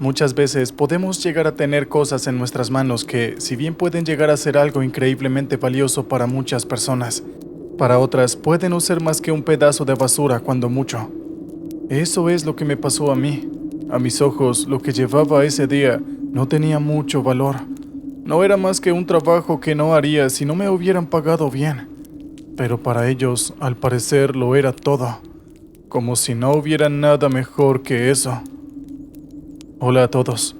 Muchas veces podemos llegar a tener cosas en nuestras manos que, si bien pueden llegar a ser algo increíblemente valioso para muchas personas, para otras pueden no ser más que un pedazo de basura cuando mucho. Eso es lo que me pasó a mí. A mis ojos, lo que llevaba ese día no tenía mucho valor. No era más que un trabajo que no haría si no me hubieran pagado bien. Pero para ellos, al parecer, lo era todo. Como si no hubiera nada mejor que eso. Hola a todos.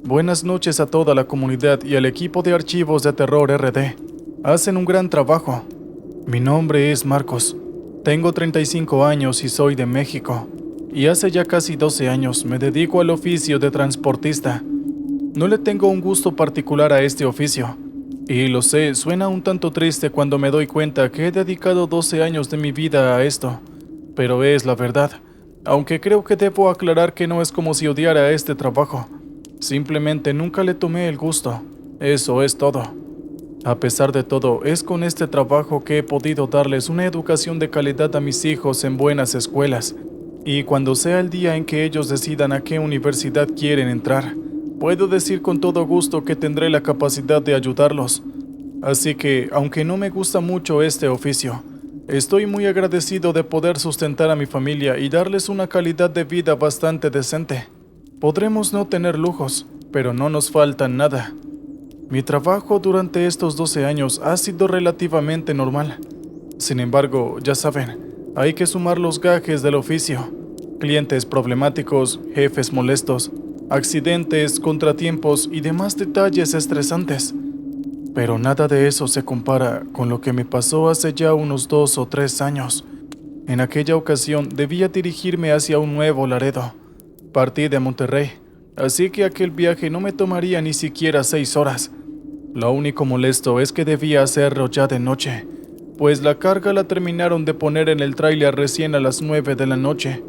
Buenas noches a toda la comunidad y al equipo de archivos de Terror RD. Hacen un gran trabajo. Mi nombre es Marcos. Tengo 35 años y soy de México. Y hace ya casi 12 años me dedico al oficio de transportista. No le tengo un gusto particular a este oficio. Y lo sé, suena un tanto triste cuando me doy cuenta que he dedicado 12 años de mi vida a esto. Pero es la verdad. Aunque creo que debo aclarar que no es como si odiara este trabajo. Simplemente nunca le tomé el gusto. Eso es todo. A pesar de todo, es con este trabajo que he podido darles una educación de calidad a mis hijos en buenas escuelas. Y cuando sea el día en que ellos decidan a qué universidad quieren entrar, puedo decir con todo gusto que tendré la capacidad de ayudarlos. Así que, aunque no me gusta mucho este oficio, estoy muy agradecido de poder sustentar a mi familia y darles una calidad de vida bastante decente. Podremos no tener lujos, pero no nos falta nada. Mi trabajo durante estos 12 años ha sido relativamente normal. Sin embargo, ya saben, hay que sumar los gajes del oficio. Clientes problemáticos, jefes molestos, accidentes, contratiempos y demás detalles estresantes. Pero nada de eso se compara con lo que me pasó hace ya unos 2 o 3 años. En aquella ocasión debía dirigirme hacia un Nuevo Laredo. Partí de Monterrey, así que aquel viaje no me tomaría ni siquiera 6 horas. Lo único molesto es que debía hacerlo ya de noche, pues la carga la terminaron de poner en el tráiler recién a las 9 de la noche.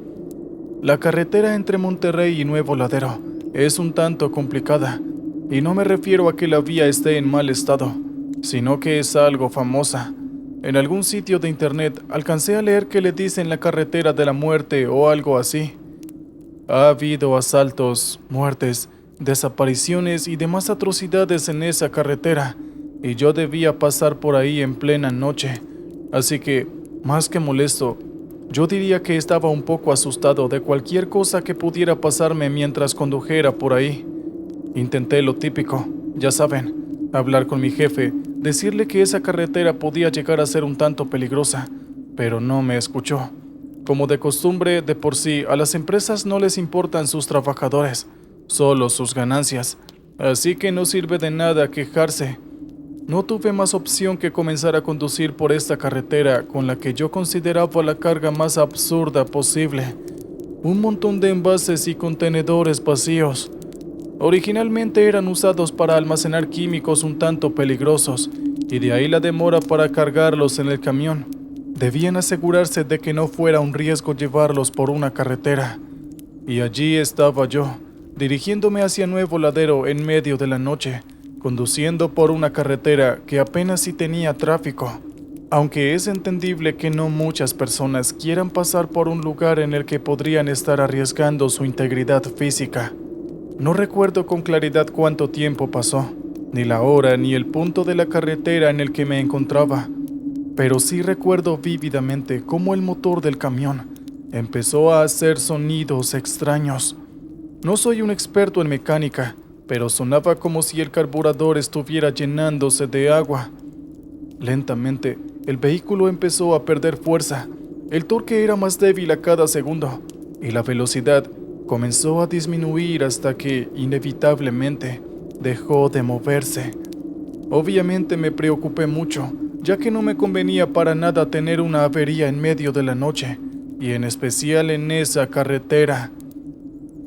La carretera entre Monterrey y Nuevo Laredo es un tanto complicada, y no me refiero a que la vía esté en mal estado, sino que es algo famosa. En algún sitio de internet alcancé a leer que le dicen la carretera de la muerte o algo así. Ha habido asaltos, muertes, desapariciones y demás atrocidades en esa carretera, y yo debía pasar por ahí en plena noche. Así que, más que molesto, yo diría que estaba un poco asustado de cualquier cosa que pudiera pasarme mientras condujera por ahí. Intenté lo típico, ya saben, hablar con mi jefe, decirle que esa carretera podía llegar a ser un tanto peligrosa, pero no me escuchó. Como de costumbre, de por sí, a las empresas no les importan sus trabajadores, solo sus ganancias, así que no sirve de nada quejarse. No tuve más opción que comenzar a conducir por esta carretera con la que yo consideraba la carga más absurda posible. Un montón de envases y contenedores vacíos. Originalmente eran usados para almacenar químicos un tanto peligrosos, y de ahí la demora para cargarlos en el camión. Debían asegurarse de que no fuera un riesgo llevarlos por una carretera. Y allí estaba yo, dirigiéndome hacia Nuevo Laredo en medio de la noche, conduciendo por una carretera que apenas si tenía tráfico. Aunque es entendible que no muchas personas quieran pasar por un lugar en el que podrían estar arriesgando su integridad física. No recuerdo con claridad cuánto tiempo pasó, ni la hora ni el punto de la carretera en el que me encontraba, pero sí recuerdo vívidamente cómo el motor del camión empezó a hacer sonidos extraños. No soy un experto en mecánica, pero sonaba como si el carburador estuviera llenándose de agua. Lentamente, el vehículo empezó a perder fuerza. El torque era más débil a cada segundo, y la velocidad comenzó a disminuir hasta que, inevitablemente, dejó de moverse. Obviamente me preocupé mucho, ya que no me convenía para nada tener una avería en medio de la noche, y en especial en esa carretera.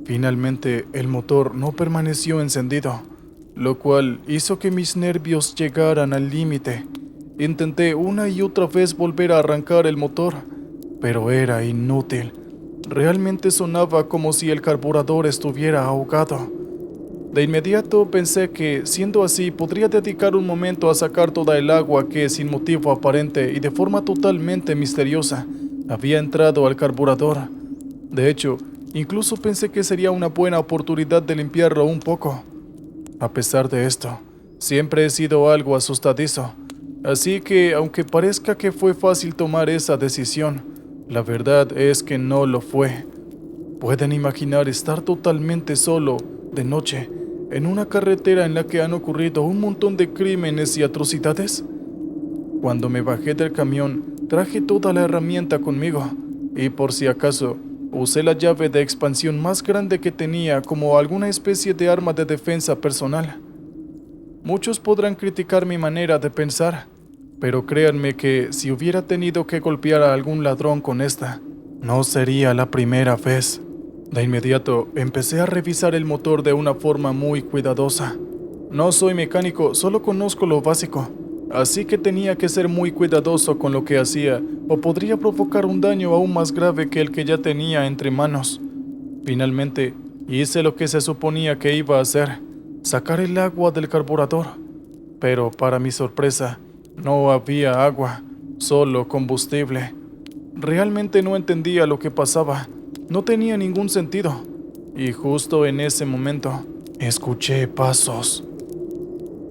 Finalmente, el motor no permaneció encendido, lo cual hizo que mis nervios llegaran al límite. Intenté una y otra vez volver a arrancar el motor, pero era inútil. Realmente sonaba como si el carburador estuviera ahogado. De inmediato pensé que, siendo así, podría dedicar un momento a sacar toda el agua que, sin motivo aparente y de forma totalmente misteriosa, había entrado al carburador. De hecho, Incluso pensé que sería una buena oportunidad de limpiarlo un poco. A pesar de esto, siempre he sido algo asustadizo, así que aunque parezca que fue fácil tomar esa decisión, la verdad es que no lo fue. ¿Pueden imaginar estar totalmente solo, de noche, en una carretera en la que han ocurrido un montón de crímenes y atrocidades? Cuando me bajé del camión, traje toda la herramienta conmigo, y por si acaso, usé la llave de expansión más grande que tenía como alguna especie de arma de defensa personal. Muchos podrán criticar mi manera de pensar, pero créanme que si hubiera tenido que golpear a algún ladrón con esta, no sería la primera vez. De inmediato, empecé a revisar el motor de una forma muy cuidadosa. No soy mecánico, solo conozco lo básico, así que tenía que ser muy cuidadoso con lo que hacía, o podría provocar un daño aún más grave que el que ya tenía entre manos. Finalmente, hice lo que se suponía que iba a hacer, sacar el agua del carburador. Pero para mi sorpresa, no había agua, solo combustible. Realmente no entendía lo que pasaba, no tenía ningún sentido. Y justo en ese momento, escuché pasos.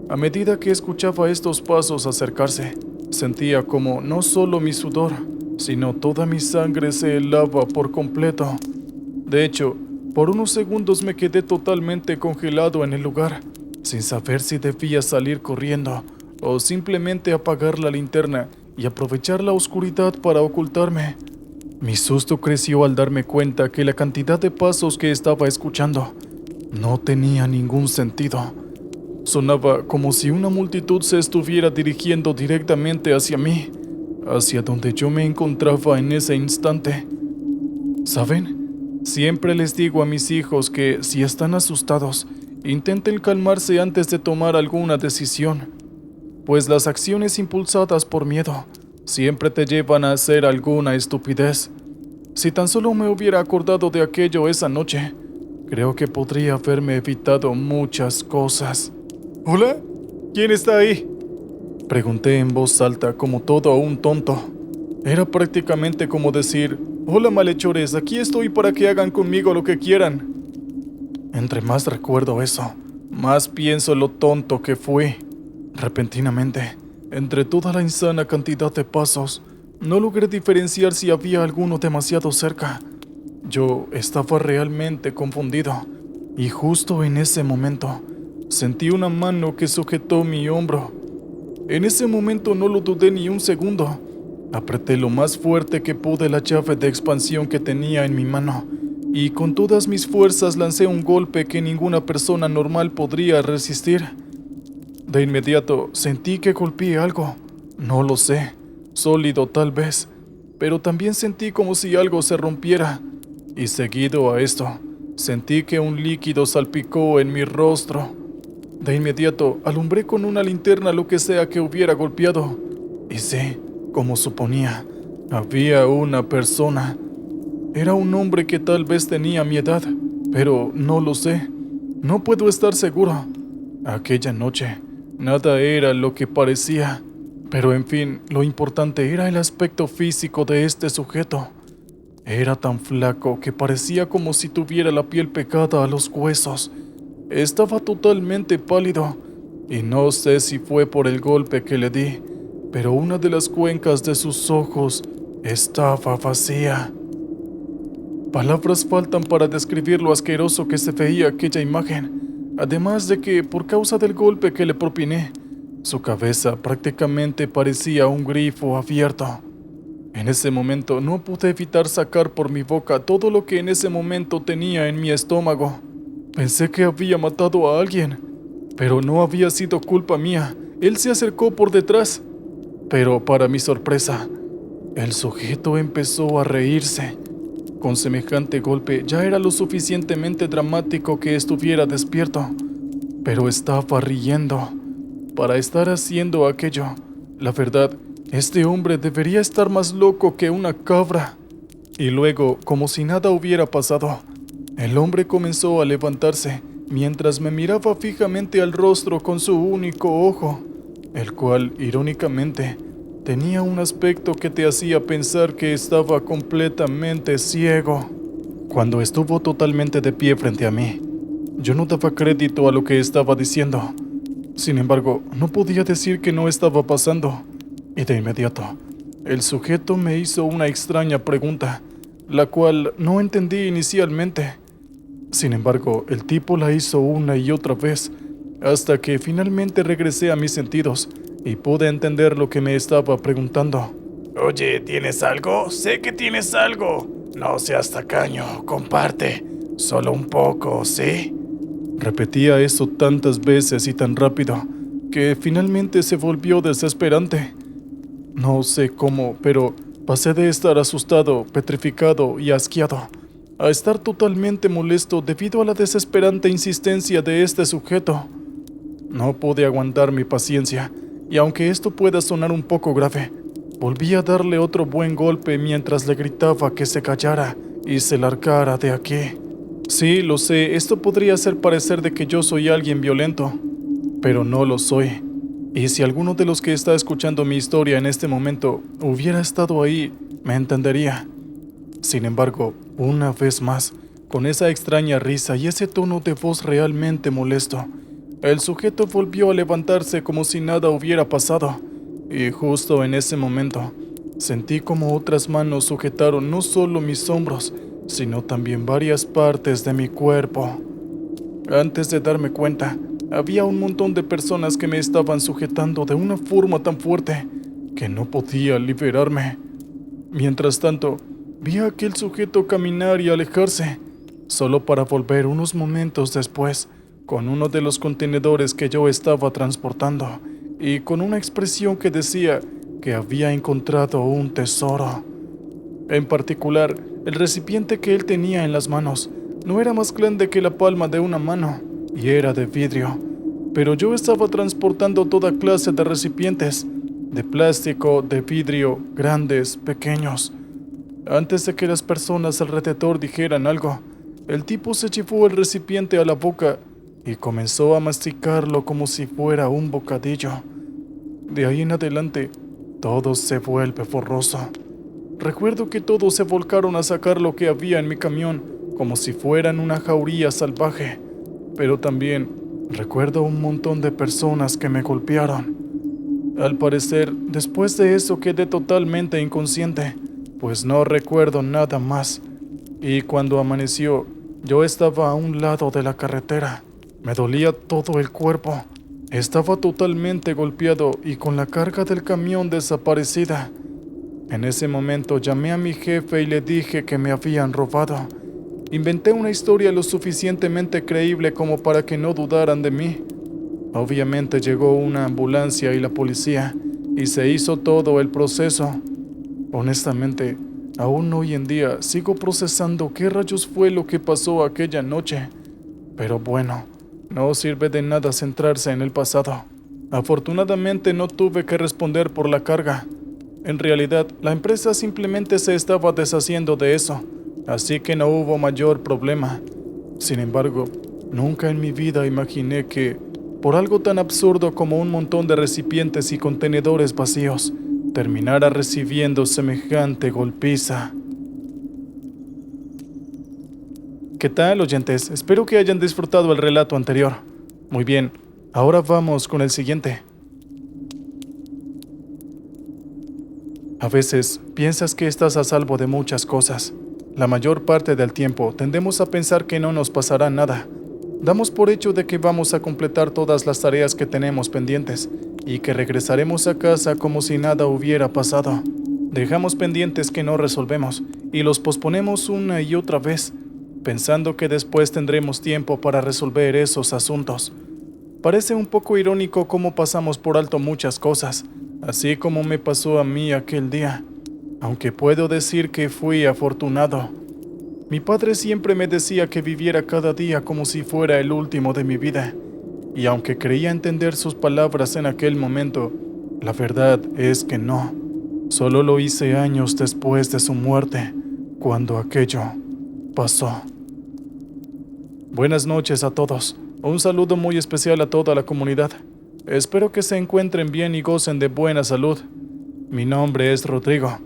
A medida que escuchaba estos pasos acercarse, sentía como no solo mi sudor, sino toda mi sangre se helaba por completo. De hecho, por unos segundos me quedé totalmente congelado en el lugar, sin saber si debía salir corriendo o simplemente apagar la linterna y aprovechar la oscuridad para ocultarme. Mi susto creció al darme cuenta que la cantidad de pasos que estaba escuchando no tenía ningún sentido. Sonaba como si una multitud se estuviera dirigiendo directamente hacia mí, hacia donde yo me encontraba en ese instante. ¿Saben? Siempre les digo a mis hijos que si están asustados, intenten calmarse antes de tomar alguna decisión, pues las acciones impulsadas por miedo siempre te llevan a hacer alguna estupidez. Si tan solo me hubiera acordado de aquello esa noche, creo que podría haberme evitado muchas cosas. ¿Hola? ¿Quién está ahí?, pregunté en voz alta como todo un tonto. Era prácticamente como decir: hola malhechores, aquí estoy para que hagan conmigo lo que quieran. Entre más recuerdo eso, más pienso lo tonto que fui. Repentinamente, entre toda la insana cantidad de pasos, no logré diferenciar si había alguno demasiado cerca. Yo estaba realmente confundido, y justo en ese momento, sentí una mano que sujetó mi hombro. En ese momento no lo dudé ni un segundo. Apreté lo más fuerte que pude la llave de expansión que tenía en mi mano, y con todas mis fuerzas lancé un golpe que ninguna persona normal podría resistir. De inmediato sentí que golpeé algo, no lo sé, sólido tal vez, pero también sentí como si algo se rompiera, y seguido a esto, sentí que un líquido salpicó en mi rostro. De inmediato alumbré con una linterna lo que sea que hubiera golpeado, y sí, como suponía, había una persona. Era un hombre que tal vez tenía mi edad, pero no lo sé, no puedo estar seguro. Aquella noche, nada era lo que parecía, pero en fin, lo importante era el aspecto físico de este sujeto. Era tan flaco que parecía como si tuviera la piel pegada a los huesos. Estaba totalmente pálido, y no sé si fue por el golpe que le di, pero una de las cuencas de sus ojos estaba vacía. Palabras faltan para describir lo asqueroso que se veía aquella imagen, además de que, por causa del golpe que le propiné, su cabeza prácticamente parecía un grifo abierto. En ese momento no pude evitar sacar por mi boca todo lo que en ese momento tenía en mi estómago. Pensé que había matado a alguien, pero no había sido culpa mía. Él se acercó por detrás, pero para mi sorpresa, el sujeto empezó a reírse. Con semejante golpe ya era lo suficientemente dramático que estuviera despierto, pero estaba riendo. Para estar haciendo aquello, la verdad, este hombre debería estar más loco que una cabra. Y luego, como si nada hubiera pasado, el hombre comenzó a levantarse mientras me miraba fijamente al rostro con su único ojo, el cual, irónicamente, tenía un aspecto que te hacía pensar que estaba completamente ciego. cuando estuvo totalmente de pie frente a mí. Yo no daba crédito a lo que estaba diciendo. Sin embargo, no podía decir que no estaba pasando. Y de inmediato, el sujeto me hizo una extraña pregunta, la cual no entendí inicialmente. Sin embargo, el tipo la hizo una y otra vez, hasta que finalmente regresé a mis sentidos y pude entender lo que me estaba preguntando. Oye, ¿tienes algo? Sé que tienes algo. No seas tacaño, comparte. Solo un poco, ¿sí? Repetía eso tantas veces y tan rápido, que finalmente se volvió desesperante. No sé cómo, pero pasé de estar asustado, petrificado y asqueado, a estar totalmente molesto debido a la desesperante insistencia de este sujeto. No pude aguantar mi paciencia, y aunque esto pueda sonar un poco grave, volví a darle otro buen golpe mientras le gritaba que se callara y se largara de aquí. Sí, lo sé, esto podría hacer parecer de que yo soy alguien violento, pero no lo soy. Y si alguno de los que está escuchando mi historia en este momento hubiera estado ahí, me entendería. Sin embargo, una vez más, con esa extraña risa y ese tono de voz realmente molesto, el sujeto volvió a levantarse como si nada hubiera pasado. Y justo en ese momento, sentí como otras manos sujetaron no solo mis hombros, sino también varias partes de mi cuerpo. Antes de darme cuenta, había un montón de personas que me estaban sujetando de una forma tan fuerte que no podía liberarme. Mientras tanto, vi a aquel sujeto caminar y alejarse, solo para volver unos momentos después con uno de los contenedores que yo estaba transportando y con una expresión que decía que había encontrado un tesoro. En particular, el recipiente que él tenía en las manos no era más grande que la palma de una mano y era de vidrio, pero yo estaba transportando toda clase de recipientes, de plástico, de vidrio, grandes, pequeños. Antes de que las personas alrededor dijeran algo, el tipo se llevó el recipiente a la boca y comenzó a masticarlo como si fuera un bocadillo. De ahí en adelante, todo se vuelve borroso. Recuerdo que todos se volcaron a sacar lo que había en mi camión, como si fueran una jauría salvaje. Pero también recuerdo un montón de personas que me golpearon. Al parecer, después de eso quedé totalmente inconsciente, pues no recuerdo nada más. Y cuando amaneció, yo estaba a un lado de la carretera. Me dolía todo el cuerpo. Estaba totalmente golpeado y con la carga del camión desaparecida. En ese momento llamé a mi jefe y le dije que me habían robado. Inventé una historia lo suficientemente creíble como para que no dudaran de mí. Obviamente llegó una ambulancia y la policía, y se hizo todo el proceso. Honestamente, aún hoy en día sigo procesando qué rayos fue lo que pasó aquella noche. Pero bueno, no sirve de nada centrarse en el pasado. Afortunadamente no tuve que responder por la carga. En realidad, la empresa simplemente se estaba deshaciendo de eso, así que no hubo mayor problema. Sin embargo, nunca en mi vida imaginé que, por algo tan absurdo como un montón de recipientes y contenedores vacíos, terminara recibiendo semejante golpiza. ¿Qué tal, oyentes? Espero que hayan disfrutado el relato anterior. Muy bien, ahora vamos con el siguiente. A veces piensas que estás a salvo de muchas cosas. La mayor parte del tiempo tendemos a pensar que no nos pasará nada. Damos por hecho de que vamos a completar todas las tareas que tenemos pendientes y que regresaremos a casa como si nada hubiera pasado. Dejamos pendientes que no resolvemos y los posponemos una y otra vez, pensando que después tendremos tiempo para resolver esos asuntos. Parece un poco irónico cómo pasamos por alto muchas cosas, así como me pasó a mí aquel día, aunque puedo decir que fui afortunado. Mi padre siempre me decía que viviera cada día como si fuera el último de mi vida, y aunque creía entender sus palabras en aquel momento, la verdad es que no. Solo lo hice años después de su muerte, cuando aquello pasó. Buenas noches a todos. Un saludo muy especial a toda la comunidad. Espero que se encuentren bien y gocen de buena salud. Mi nombre es Rodrigo.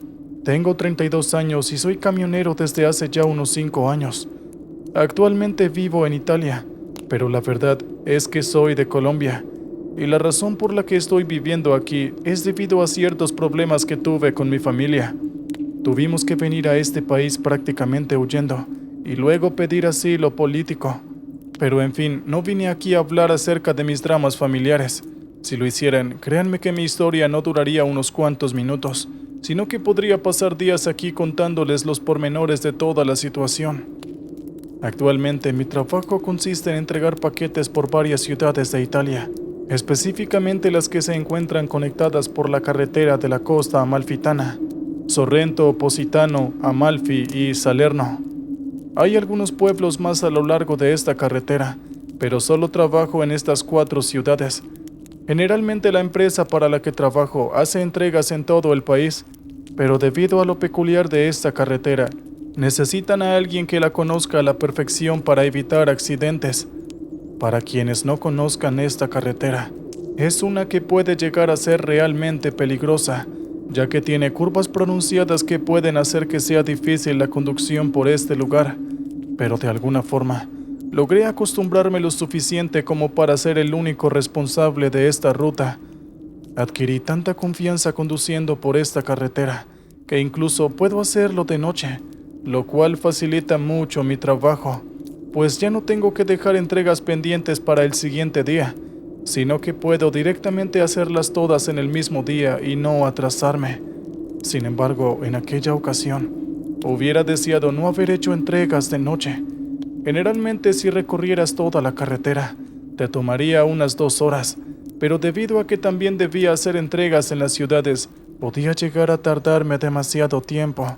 Tengo 32 años y soy camionero desde hace ya unos 5 años. Actualmente vivo en Italia, pero la verdad es que soy de Colombia. Y la razón por la que estoy viviendo aquí es debido a ciertos problemas que tuve con mi familia. Tuvimos que venir a este país prácticamente huyendo y luego pedir asilo político. Pero en fin, no vine aquí a hablar acerca de mis dramas familiares. Si lo hicieran, créanme que mi historia no duraría unos cuantos minutos, sino que podría pasar días aquí contándoles los pormenores de toda la situación. Actualmente mi trabajo consiste en entregar paquetes por varias ciudades de Italia, específicamente las que se encuentran conectadas por la carretera de la costa amalfitana, Sorrento, Positano, Amalfi y Salerno. Hay algunos pueblos más a lo largo de esta carretera, pero solo trabajo en estas 4 ciudades. Generalmente la empresa para la que trabajo hace entregas en todo el país, pero debido a lo peculiar de esta carretera, necesitan a alguien que la conozca a la perfección para evitar accidentes. Para quienes no conozcan esta carretera, es una que puede llegar a ser realmente peligrosa, ya que tiene curvas pronunciadas que pueden hacer que sea difícil la conducción por este lugar, pero de alguna forma, logré acostumbrarme lo suficiente como para ser el único responsable de esta ruta. Adquirí tanta confianza conduciendo por esta carretera, que incluso puedo hacerlo de noche, lo cual facilita mucho mi trabajo, pues ya no tengo que dejar entregas pendientes para el siguiente día, sino que puedo directamente hacerlas todas en el mismo día y no atrasarme. Sin embargo, en aquella ocasión, hubiera deseado no haber hecho entregas de noche. Generalmente, si recorrieras toda la carretera, te tomaría unas 2 horas, pero debido a que también debía hacer entregas en las ciudades, podía llegar a tardarme demasiado tiempo.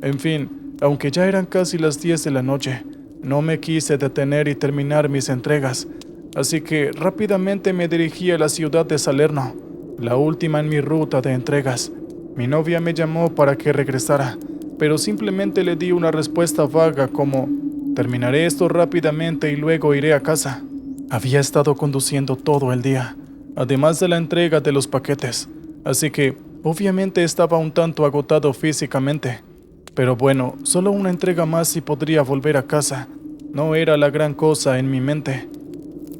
En fin, aunque ya eran casi las 10 de la noche, no me quise detener y terminar mis entregas, así que rápidamente me dirigí a la ciudad de Salerno, la última en mi ruta de entregas. Mi novia me llamó para que regresara, pero simplemente le di una respuesta vaga como: terminaré esto rápidamente y luego iré a casa. Había estado conduciendo todo el día, además de la entrega de los paquetes, así que obviamente estaba un tanto agotado físicamente. Pero bueno, solo una entrega más y podría volver a casa. No era la gran cosa en mi mente.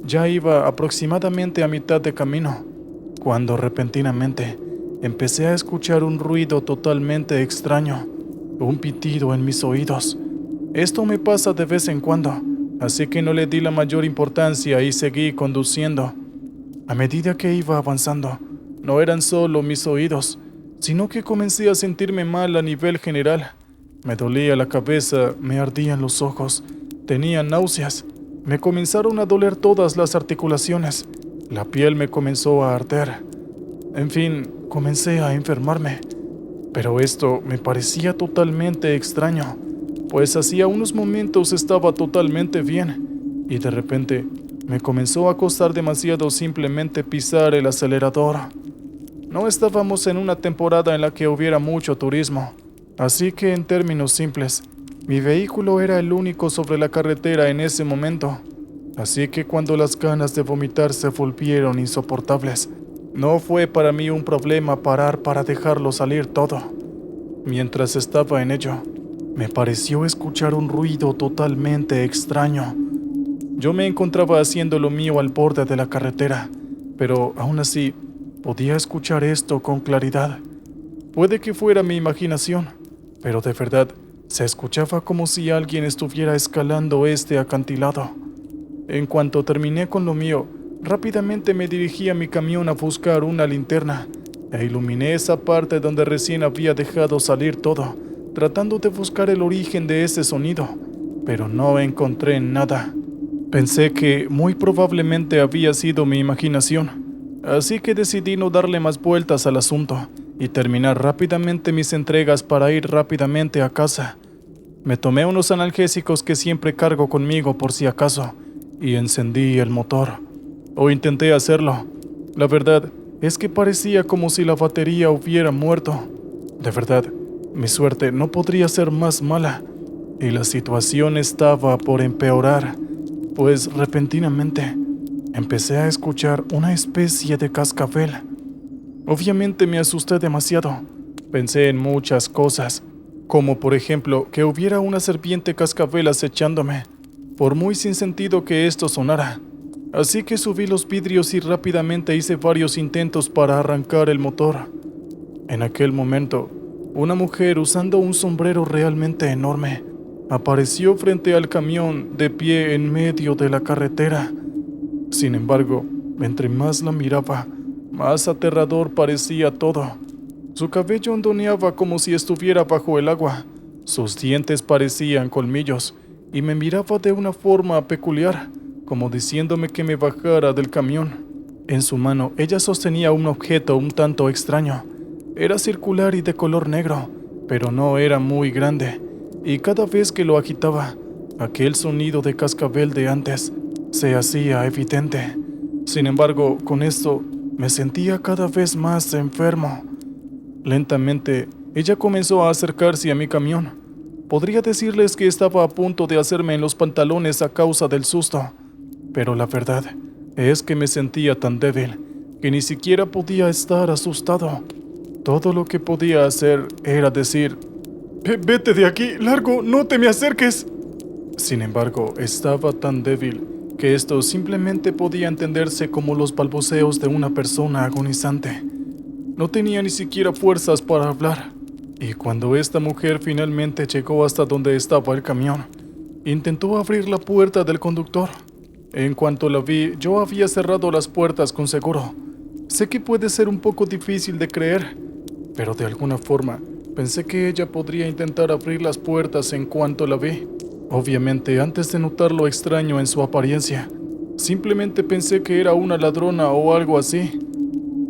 Ya iba aproximadamente a mitad de camino, cuando repentinamente empecé a escuchar un ruido totalmente extraño, un pitido en mis oídos. Esto me pasa de vez en cuando, así que no le di la mayor importancia y seguí conduciendo. A medida que iba avanzando, no eran solo mis oídos, sino que comencé a sentirme mal a nivel general. Me dolía la cabeza, me ardían los ojos, tenía náuseas, me comenzaron a doler todas las articulaciones, la piel me comenzó a arder. En fin, comencé a enfermarme. Pero esto me parecía totalmente extraño, pues hacía unos momentos estaba totalmente bien, y de repente me comenzó a costar demasiado simplemente pisar el acelerador. No estábamos en una temporada en la que hubiera mucho turismo, así que en términos simples, mi vehículo era el único sobre la carretera en ese momento. Así que cuando las ganas de vomitar se volvieron insoportables, no fue para mí un problema parar para dejarlo salir todo. Mientras estaba en ello, me pareció escuchar un ruido totalmente extraño. Yo me encontraba haciendo lo mío al borde de la carretera, pero aún así podía escuchar esto con claridad. Puede que fuera mi imaginación, pero de verdad se escuchaba como si alguien estuviera escalando este acantilado. En cuanto terminé con lo mío, rápidamente me dirigí a mi camión a buscar una linterna e iluminé esa parte donde recién había dejado salir todo, tratando de buscar el origen de ese sonido, pero no encontré nada. Pensé que muy probablemente había sido mi imaginación, así que decidí no darle más vueltas al asunto y terminar rápidamente mis entregas para ir rápidamente a casa. Me tomé unos analgésicos que siempre cargo conmigo por si acaso y encendí el motor. O intenté hacerlo. La verdad es que parecía como si la batería hubiera muerto. De verdad, mi suerte no podría ser más mala y la situación estaba por empeorar, pues repentinamente empecé a escuchar una especie de cascabel. Obviamente me asusté demasiado, Pensé en muchas cosas, como por ejemplo que hubiera una serpiente cascabel acechándome, por muy sin sentido que esto sonara. Así que subí los vidrios y rápidamente hice varios intentos para arrancar el motor. En aquel momento, una mujer usando un sombrero realmente enorme apareció frente al camión de pie en medio de la carretera. Sin embargo, entre más la miraba, más aterrador parecía todo. Su cabello ondeaba como si estuviera bajo el agua, sus dientes parecían colmillos y me miraba de una forma peculiar, como diciéndome que me bajara del camión. En su mano ella sostenía un objeto un tanto extraño. Era circular y de color negro, pero no era muy grande, y cada vez que lo agitaba, aquel sonido de cascabel de antes se hacía evidente. Sin embargo, con esto me sentía cada vez más enfermo. Lentamente, ella comenzó a acercarse a mi camión. Podría decirles que estaba a punto de hacerme en los pantalones a causa del susto, pero la verdad es que me sentía tan débil que ni siquiera podía estar asustado. Todo lo que podía hacer era decir: Vete de aquí, largo, no te me acerques. Sin embargo, estaba tan débil que esto simplemente podía entenderse como los balbuceos de una persona agonizante. No tenía ni siquiera fuerzas para hablar, y cuando esta mujer finalmente llegó hasta donde estaba el camión, intentó abrir la puerta del conductor. En cuanto la vi, yo había cerrado las puertas con seguro. Sé que puede ser un poco difícil de creer, pero de alguna forma pensé que ella podría intentar abrir las puertas en cuanto la vi. Obviamente, antes de notar lo extraño en su apariencia, simplemente pensé que era una ladrona o algo así.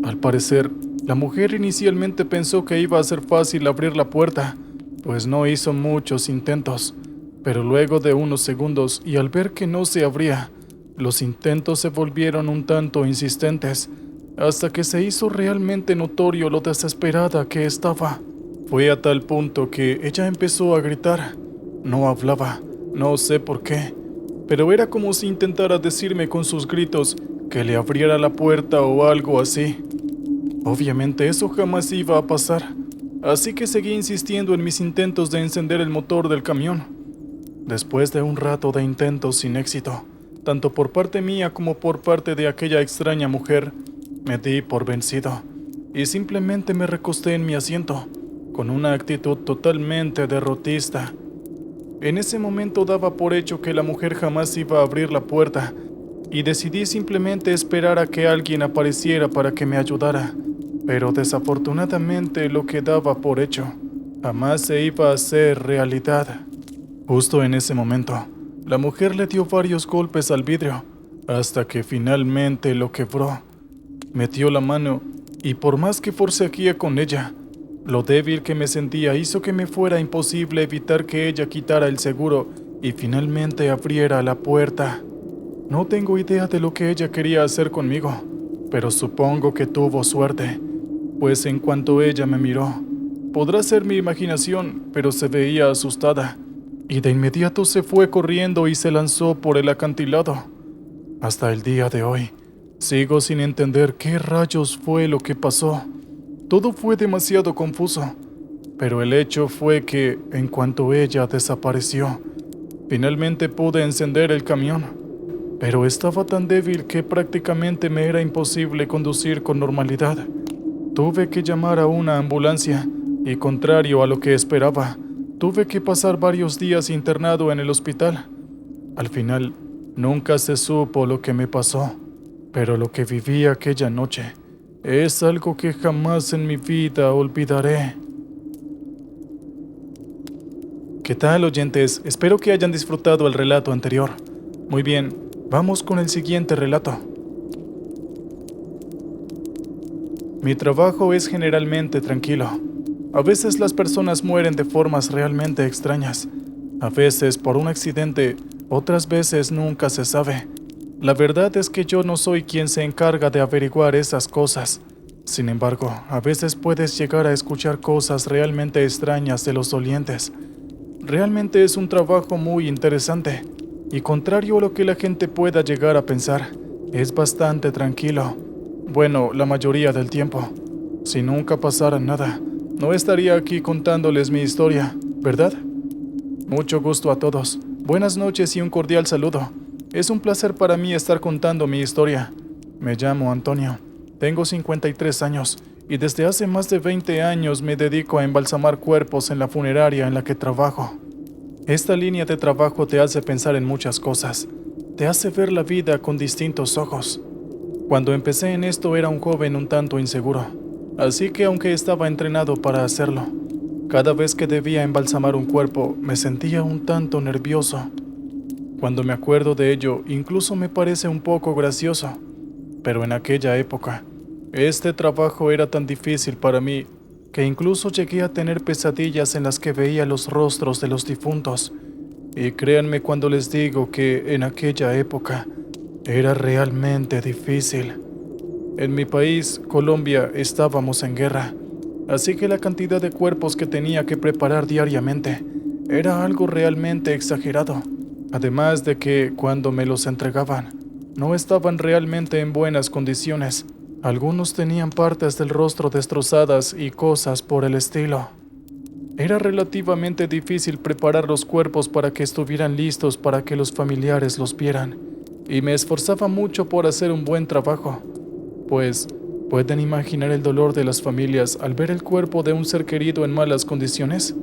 Al parecer, la mujer inicialmente pensó que iba a ser fácil abrir la puerta, pues no hizo muchos intentos. Pero luego de unos segundos y al ver que no se abría, los intentos se volvieron un tanto insistentes, hasta que se hizo realmente notorio lo desesperada que estaba. Fue a tal punto que ella empezó a gritar. No hablaba, no sé por qué, pero era como si intentara decirme con sus gritos que le abriera la puerta o algo así. Obviamente eso jamás iba a pasar, así que seguí insistiendo en mis intentos de encender el motor del camión. Después de un rato de intentos sin éxito, tanto por parte mía como por parte de aquella extraña mujer, me di por vencido y simplemente me recosté en mi asiento, con una actitud totalmente derrotista. En ese momento daba por hecho que la mujer jamás iba a abrir la puerta y decidí simplemente esperar a que alguien apareciera para que me ayudara. Pero desafortunadamente lo que daba por hecho jamás se iba a hacer realidad. Justo en ese momento, la mujer le dio varios golpes al vidrio hasta que finalmente lo quebró. Metió la mano y por más que forcejeé con ella, lo débil que me sentía hizo que me fuera imposible evitar que ella quitara el seguro y finalmente abriera la puerta. No tengo idea de lo que ella quería hacer conmigo, pero supongo que tuvo suerte, pues en cuanto ella me miró, podrá ser mi imaginación, pero se veía asustada, y de inmediato se fue corriendo y se lanzó por el acantilado. Hasta el día de hoy, sigo sin entender qué rayos fue lo que pasó. Todo fue demasiado confuso, pero el hecho fue que, en cuanto ella desapareció, finalmente pude encender el camión, pero estaba tan débil que prácticamente me era imposible conducir con normalidad. Tuve que llamar a una ambulancia y, contrario a lo que esperaba, tuve que pasar varios días internado en el hospital. Al final, nunca se supo lo que me pasó, pero lo que viví aquella noche es algo que jamás en mi vida olvidaré. ¿Qué tal, oyentes? Espero que hayan disfrutado el relato anterior. Muy bien, vamos con el siguiente relato. Mi trabajo es generalmente tranquilo. A veces las personas mueren de formas realmente extrañas. A veces por un accidente, otras veces nunca se sabe. La verdad es que yo no soy quien se encarga de averiguar esas cosas. Sin embargo, a veces puedes llegar a escuchar cosas realmente extrañas de los dolientes. Realmente es un trabajo muy interesante, y contrario a lo que la gente pueda llegar a pensar, es bastante tranquilo. Bueno, la mayoría del tiempo. Si nunca pasara nada, no estaría aquí contándoles mi historia, ¿verdad? Mucho gusto a todos. Buenas noches y un cordial saludo. Es un placer para mí estar contando mi historia. Me llamo Antonio. Tengo 53 años y desde hace más de 20 años me dedico a embalsamar cuerpos en la funeraria en la que trabajo. Esta línea de trabajo te hace pensar en muchas cosas. Te hace ver la vida con distintos ojos. Cuando empecé en esto era un joven un tanto inseguro, así que aunque estaba entrenado para hacerlo, cada vez que debía embalsamar un cuerpo me sentía un tanto nervioso. Cuando me acuerdo de ello, incluso me parece un poco gracioso, pero en aquella época, este trabajo era tan difícil para mí que incluso llegué a tener pesadillas en las que veía los rostros de los difuntos. Y créanme cuando les digo que en aquella época era realmente difícil. En mi país, Colombia, estábamos en guerra, así que la cantidad de cuerpos que tenía que preparar diariamente era algo realmente exagerado. Además de que cuando me los entregaban, no estaban realmente en buenas condiciones. Algunos tenían partes del rostro destrozadas y cosas por el estilo. Era relativamente difícil preparar los cuerpos para que estuvieran listos para que los familiares los vieran, y me esforzaba mucho por hacer un buen trabajo, pues ¿pueden imaginar el dolor de las familias al ver el cuerpo de un ser querido en malas condiciones?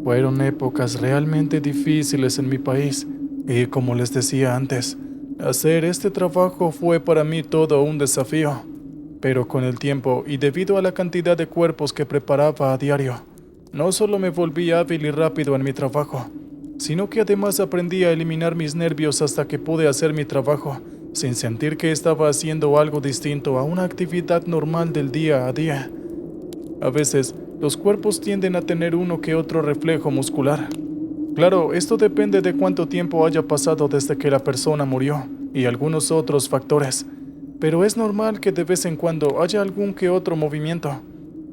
Fueron épocas realmente difíciles en mi país, y como les decía antes, hacer este trabajo fue para mí todo un desafío, pero con el tiempo y debido a la cantidad de cuerpos que preparaba a diario, no solo me volví hábil y rápido en mi trabajo, sino que además aprendí a eliminar mis nervios hasta que pude hacer mi trabajo sin sentir que estaba haciendo algo distinto a una actividad normal del día a día. A veces, los cuerpos tienden a tener uno que otro reflejo muscular. Claro, esto depende de cuánto tiempo haya pasado desde que la persona murió y algunos otros factores, pero es normal que de vez en cuando haya algún que otro movimiento.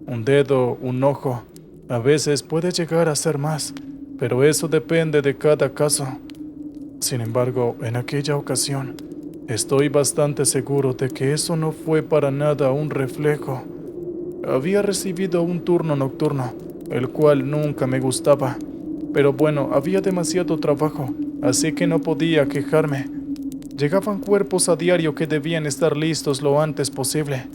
Un dedo, un ojo. A veces puede llegar a ser más, pero eso depende de cada caso. Sin embargo, en aquella ocasión, estoy bastante seguro de que eso no fue para nada un reflejo. Había recibido un turno nocturno, el cual nunca me gustaba, pero bueno, había demasiado trabajo, así que no podía quejarme. Llegaban cuerpos a diario que debían estar listos lo antes posible,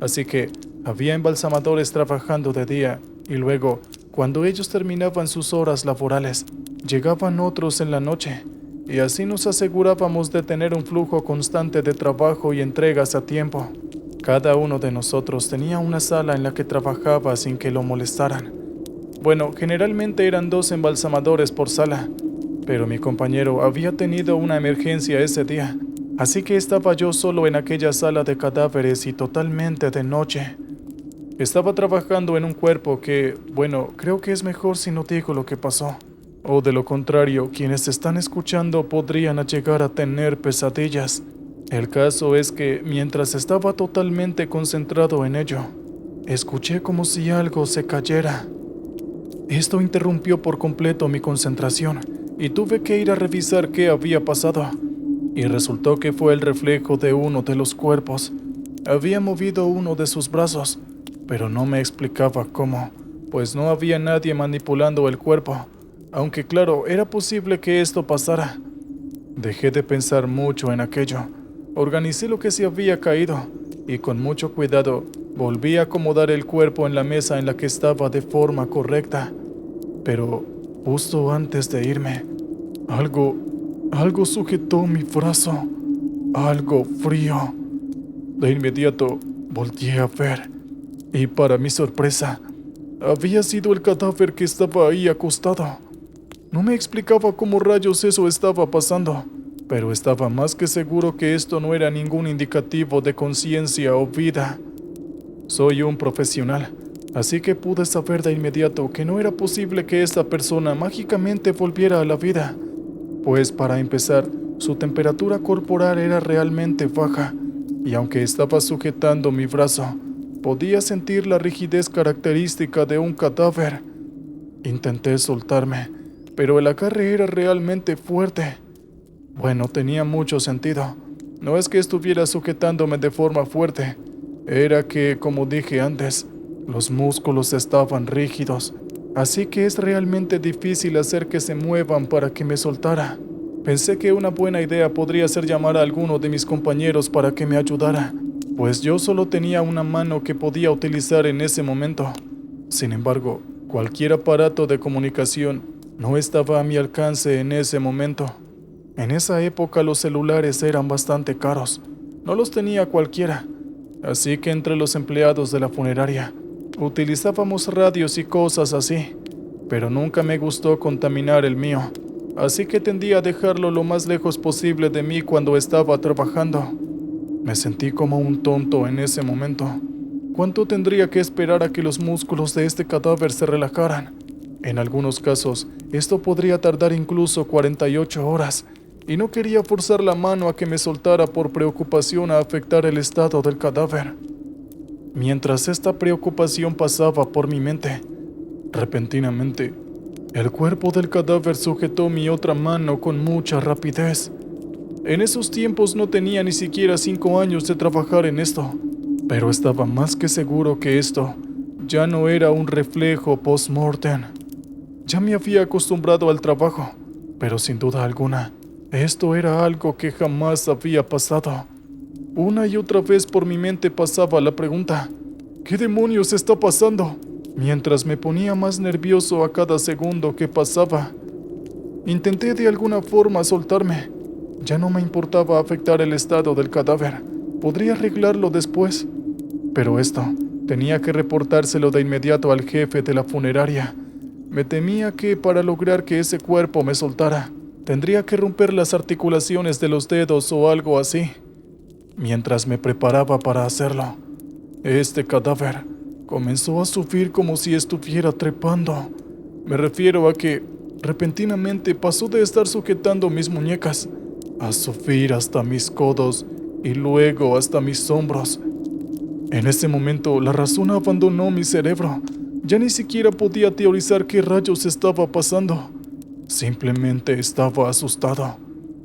así que había embalsamadores trabajando de día y luego, cuando ellos terminaban sus horas laborales, llegaban otros en la noche, y así nos asegurábamos de tener un flujo constante de trabajo y entregas a tiempo. Cada uno de nosotros tenía una sala en la que trabajaba sin que lo molestaran. Bueno, generalmente eran 2 embalsamadores por sala, pero mi compañero había tenido una emergencia ese día, así que estaba yo solo en aquella sala de cadáveres y totalmente de noche. Estaba trabajando en un cuerpo que, bueno, creo que es mejor si no digo lo que pasó. O de lo contrario, quienes están escuchando podrían llegar a tener pesadillas. El caso es que, mientras estaba totalmente concentrado en ello, escuché como si algo se cayera. Esto interrumpió por completo mi concentración y tuve que ir a revisar qué había pasado. Y resultó que fue el reflejo de uno de los cuerpos. Había movido uno de sus brazos, pero no me explicaba cómo, pues no había nadie manipulando el cuerpo, aunque claro, era posible que esto pasara. Dejé de pensar mucho en aquello, organicé lo que se había caído y con mucho cuidado volví a acomodar el cuerpo en la mesa en la que estaba de forma correcta. Pero justo antes de irme, algo sujetó mi brazo, algo frío. De inmediato volteé a ver. Y para mi sorpresa, había sido el cadáver que estaba ahí acostado. No me explicaba cómo rayos eso estaba pasando, pero estaba más que seguro que esto no era ningún indicativo de conciencia o vida. Soy un profesional, así que pude saber de inmediato que no era posible que esta persona mágicamente volviera a la vida, pues para empezar, su temperatura corporal era realmente baja, y aunque estaba sujetando mi brazo, podía sentir la rigidez característica de un cadáver. Intenté soltarme, pero el agarre era realmente fuerte. Bueno, tenía mucho sentido. No es que estuviera sujetándome de forma fuerte. Era que, como dije antes, Los músculos estaban rígidos, así que es realmente difícil hacer que se muevan para que me soltara. Pensé que una buena idea podría ser llamar a alguno de mis compañeros para que me ayudara, pues yo solo tenía una mano que podía utilizar en ese momento. Sin embargo, cualquier aparato de comunicación no estaba a mi alcance en ese momento. En esa época los celulares eran bastante caros, no los tenía cualquiera, así que entre los empleados de la funeraria utilizábamos radios y cosas así, pero nunca me gustó contaminar el mío, así que tendí a dejarlo lo más lejos posible de mí cuando estaba trabajando. Me sentí como un tonto en ese momento. ¿Cuánto tendría que esperar a que los músculos de este cadáver se relajaran? En algunos casos, esto podría tardar incluso 48 horas, y no quería forzar la mano a que me soltara por preocupación a afectar el estado del cadáver. Mientras esta preocupación pasaba por mi mente, repentinamente, el cuerpo del cadáver sujetó mi otra mano con mucha rapidez. En esos tiempos no tenía ni siquiera 5 años de trabajar en esto, pero estaba más que seguro que esto ya no era un reflejo post-mortem. Ya me había acostumbrado al trabajo, pero sin duda alguna, esto era algo que jamás había pasado. Una y otra vez por mi mente pasaba la pregunta: ¿qué demonios está pasando? Mientras me ponía más nervioso a cada segundo que pasaba. Intenté de alguna forma soltarme. Ya no me importaba afectar el estado del cadáver. Podría arreglarlo después. Pero esto tenía que reportárselo de inmediato al jefe de la funeraria. Me temía que para lograr que ese cuerpo me soltara, tendría que romper las articulaciones de los dedos o algo así. Mientras me preparaba para hacerlo, este cadáver comenzó a sufrir como si estuviera trepando. Me refiero a que repentinamente pasó de estar sujetando mis muñecas a subir hasta mis codos y luego hasta mis hombros. En ese momento la razón abandonó mi cerebro. Ya ni siquiera podía teorizar qué rayos estaba pasando. Simplemente estaba asustado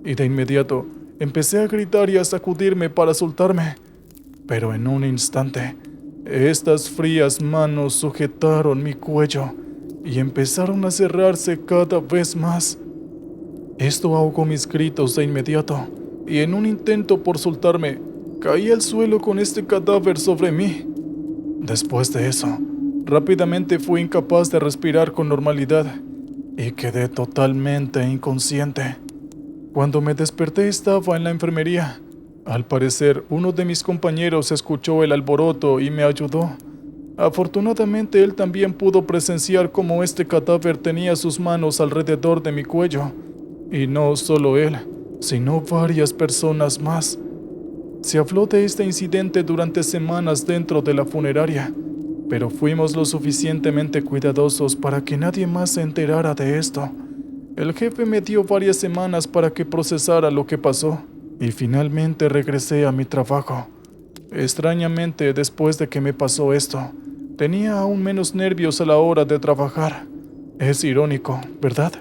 y de inmediato empecé a gritar y a sacudirme para soltarme. Pero en un instante, estas frías manos sujetaron mi cuello y empezaron a cerrarse cada vez más. Esto ahogó mis gritos de inmediato, y en un intento por soltarme, caí al suelo con este cadáver sobre mí. Después de eso, rápidamente fui incapaz de respirar con normalidad y quedé totalmente inconsciente. Cuando me desperté estaba en la enfermería. Al parecer, uno de mis compañeros escuchó el alboroto y me ayudó. Afortunadamente, él también pudo presenciar cómo este cadáver tenía sus manos alrededor de mi cuello. Y no solo él, sino varias personas más. Se habló de este incidente durante semanas dentro de la funeraria, pero fuimos lo suficientemente cuidadosos para que nadie más se enterara de esto. El jefe me dio varias semanas para que procesara lo que pasó, y finalmente regresé a mi trabajo. Extrañamente, después de que me pasó esto, tenía aún menos nervios a la hora de trabajar. Es irónico, ¿verdad?